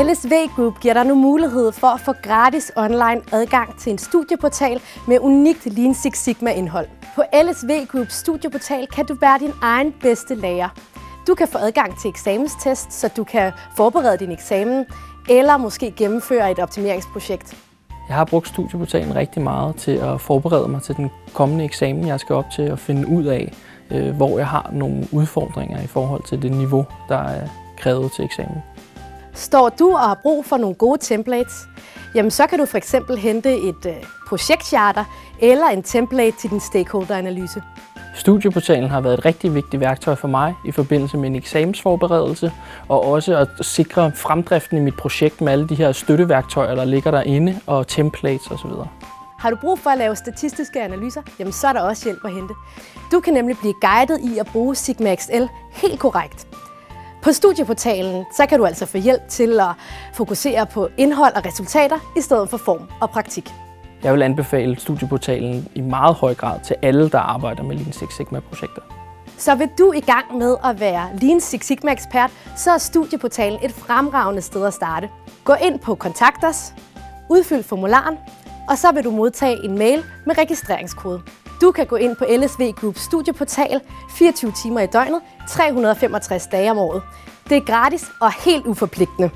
LSV Group giver dig nu mulighed for at få gratis online adgang til en studieportal med unikt Lean Six Sigma indhold. På LSV Groups studieportal kan du være din egen bedste lærer. Du kan få adgang til eksamenstest, så du kan forberede din eksamen, eller måske gennemføre et optimeringsprojekt. Jeg har brugt studieportalen rigtig meget til at forberede mig til den kommende eksamen, jeg skal op til at finde ud af, hvor jeg har nogle udfordringer i forhold til det niveau, der er krævet til eksamen. Står du og har brug for nogle gode templates, jamen så kan du for eksempel hente et projektcharter eller en template til din stakeholderanalyse. Studieportalen har været et rigtig vigtigt værktøj for mig i forbindelse med en eksamensforberedelse, og også at sikre fremdriften i mit projekt med alle de her støtteværktøjer, der ligger derinde, og templates osv. Har du brug for at lave statistiske analyser, jamen så er der også hjælp at hente. Du kan nemlig blive guidet i at bruge Sigma XL helt korrekt. På studieportalen så kan du altså få hjælp til at fokusere på indhold og resultater i stedet for form og praktik. Jeg vil anbefale studieportalen i meget høj grad til alle, der arbejder med Lean Six Sigma-projekter. Så vil du i gang med at være Lean Six Sigma-ekspert, så er studieportalen et fremragende sted at starte. Gå ind på Kontakt os, udfyld formularen, og så vil du modtage en mail med registreringskode. Du kan gå ind på LSV Groups studieportal 24 timer i døgnet, 365 dage om året. Det er gratis og helt uforpligtende.